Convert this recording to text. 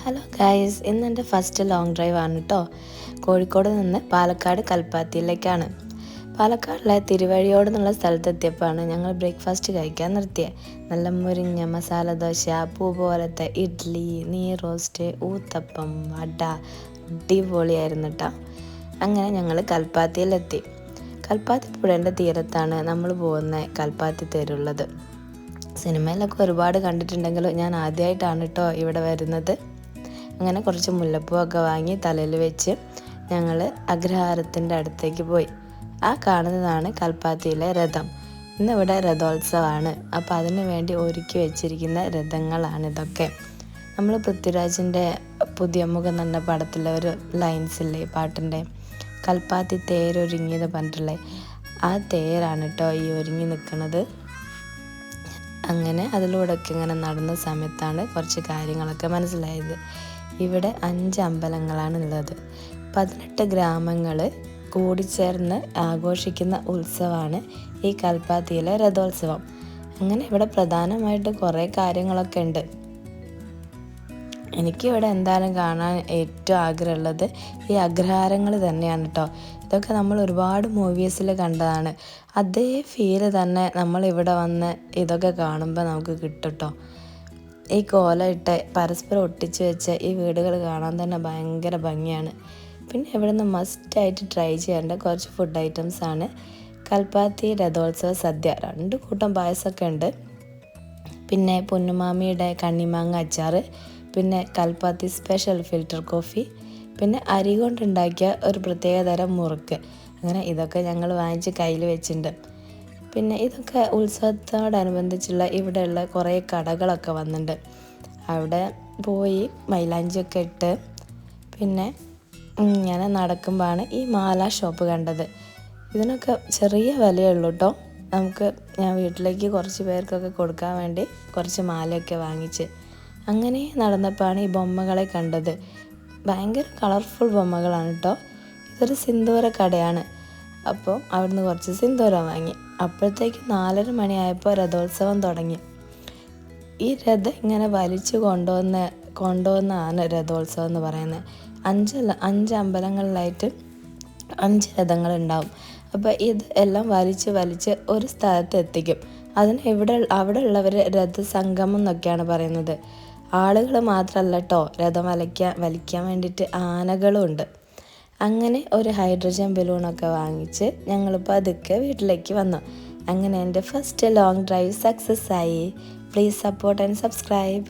Hello guys, ഇന്ന് എൻ്റെ first long drive ആണ് കേട്ടോ. കോഴിക്കോട് നിന്ന് പാലക്കാട് കൽപ്പാത്തിയിലേക്കാണ്. പാലക്കാടിലെ തിരുവഴിയോട് എന്നുള്ള സ്ഥലത്തെത്തിയപ്പോഴാണ് ഞങ്ങൾ ബ്രേക്ക്ഫാസ്റ്റ് കഴിക്കാൻ നിർത്തിയത്. നല്ല മുരിഞ്ഞ മസാല ദോശ, പൂ പോലത്തെ ഇഡ്ഡലി, നീർ റോസ്റ്റ്, ഊത്തപ്പം, വട അടിപൊളിയായിരുന്നു കേട്ടോ. അങ്ങനെ ഞങ്ങൾ കൽപ്പാത്തിയിലെത്തി. കൽപ്പാത്തി പുഴേൻ്റെ തീരത്താണ് നമ്മൾ പോകുന്ന കൽപ്പാത്തി തേരുള്ളത്. സിനിമയിലൊക്കെ ഒരുപാട് കണ്ടിട്ടുണ്ടെങ്കിലും ഞാൻ ആദ്യമായിട്ടാണ് കേട്ടോ ഇവിടെ വരുന്നത്. അങ്ങനെ കുറച്ച് മുല്ലപ്പൂവൊക്കെ വാങ്ങി തലയിൽ വെച്ച് ഞങ്ങൾ അഗ്രഹാരത്തിൻ്റെ അടുത്തേക്ക് പോയി. ആ കാണുന്നതാണ് കൽപ്പാത്തിയിലെ രഥം. ഇന്നിവിടെ രഥോത്സവമാണ്. അപ്പോൾ അതിനു വേണ്ടി ഒരുക്കി വെച്ചിരിക്കുന്ന രഥങ്ങളാണിതൊക്കെ. നമ്മൾ പൃഥ്വിരാജിൻ്റെ പുതിയ മുഖം എന്ന പടത്തിലെ ഒരു ലൈൻസില്ലേ പാട്ടിൻ്റെ, കൽപ്പാത്തി തേരൊരുങ്ങിയത് പറഞ്ഞിട്ടുള്ളത്, ആ തേരാണ് കേട്ടോ ഈ ഒരുങ്ങി നിൽക്കുന്നത്. അങ്ങനെ അതിലൂടെയൊക്കെ ഇങ്ങനെ നടന്ന സമയത്താണ് കുറച്ച് കാര്യങ്ങളൊക്കെ മനസ്സിലായത്. ഇവിടെ 5 അമ്പലങ്ങളാണ് ഉള്ളത്. 18 ഗ്രാമങ്ങൾ കൂടിച്ചേർന്ന് ആഘോഷിക്കുന്ന ഉത്സവമാണ് ഈ കൽപ്പാത്തിയിലെ രഥോത്സവം. അങ്ങനെ ഇവിടെ പ്രധാനമായിട്ട് കുറേ കാര്യങ്ങളൊക്കെ ഉണ്ട്. എനിക്കിവിടെ എന്തായാലും കാണാൻ ഏറ്റവും ആഗ്രഹമുള്ളത് ഈ അഗ്രഹാരങ്ങൾ തന്നെയാണ് കേട്ടോ. ഇതൊക്കെ നമ്മൾ ഒരുപാട് മൂവീസിൽ കണ്ടതാണ്. അതേ ഫീല് തന്നെ നമ്മളിവിടെ വന്ന് ഇതൊക്കെ കാണുമ്പോൾ നമുക്ക് കിട്ടും കേട്ടോ. ഈ കോലമിട്ട് പരസ്പരം ഒട്ടിച്ച് വെച്ച ഈ വീടുകൾ കാണാൻ തന്നെ ഭയങ്കര ഭംഗിയാണ്. പിന്നെ ഇവിടെ നിന്ന് മസ്റ്റായിട്ട് ട്രൈ ചെയ്യേണ്ട കുറച്ച് ഫുഡ് ഐറ്റംസാണ് കൽപ്പാത്തി രഥോത്സവ സദ്യ. 2 കൂട്ടം പായസമൊക്കെ ഉണ്ട്. പിന്നെ പൊന്നുമാമിയുടെ കണ്ണിമാങ്ങ അച്ചാർ, പിന്നെ കൽപ്പാത്തി സ്പെഷ്യൽ ഫിൽറ്റർ കോഫി, പിന്നെ അരി കൊണ്ടുണ്ടാക്കിയ ഒരു പ്രത്യേകതരം മുറുക്ക്. അങ്ങനെ ഇതൊക്കെ ഞങ്ങൾ വാങ്ങിച്ച് കയ്യിൽ വെച്ചിട്ടുണ്ട്. പിന്നെ ഇതൊക്കെ ഉത്സവത്തോടനുബന്ധിച്ചുള്ള ഇവിടെയുള്ള കുറേ കടകളൊക്കെ വന്നിട്ടുണ്ട്. അവിടെ പോയി മൈലാഞ്ചിയൊക്കെ ഇട്ട് പിന്നെ ഇങ്ങനെ നടക്കുമ്പോഴാണ് ഈ മാല ഷോപ്പ് കണ്ടത്. ഇതിനൊക്കെ ചെറിയ വിലയുള്ളൂ കേട്ടോ. ഞാൻ വീട്ടിലേക്ക് കുറച്ച് പേർക്കൊക്കെ കൊടുക്കാൻ വേണ്ടി കുറച്ച് മാലയൊക്കെ വാങ്ങിച്ച് അങ്ങനെ നടന്നപ്പോഴാണ് ഈ ബൊമ്മകളെ കണ്ടത്. ഭയങ്കര കളർഫുൾ ബൊമ്മകളാണ് കേട്ടോ. ഇതൊരു സിന്ദൂര കടയാണ്. അപ്പോൾ അവിടുന്ന് കുറച്ച് സിന്ദൂരം വാങ്ങി. അപ്പോഴത്തേക്ക് 4:30 മണിയായപ്പോൾ രഥോത്സവം തുടങ്ങി. ഈ രഥം ഇങ്ങനെ വലിച്ചു കൊണ്ടുവന്നാണ് രഥോത്സവം എന്ന് പറയുന്നത്. 5 അമ്പലങ്ങളിലായിട്ട് 5 രഥങ്ങളുണ്ടാവും. അപ്പോൾ ഇത് എല്ലാം വലിച്ച് ഒരു സ്ഥലത്ത് എത്തിക്കും. അതിന് അവിടെ ഉള്ളവർ രഥസംഗമം എന്നൊക്കെയാണ് പറയുന്നത്. ആളുകൾ മാത്രമല്ല കേട്ടോ, രഥം വലിക്കാൻ വേണ്ടിയിട്ട് ആനകളും ഉണ്ട്. അങ്ങനെ ഒരു ഹൈഡ്രജൻ ബലൂണൊക്കെ വാങ്ങിച്ച് ഞങ്ങളിപ്പോൾ അതൊക്കെ വീട്ടിലേക്ക് വന്നു. അങ്ങനെ എൻ്റെ ഫസ്റ്റ് ലോങ് ഡ്രൈവ് സക്സസ് ആയി. Please support and subscribe.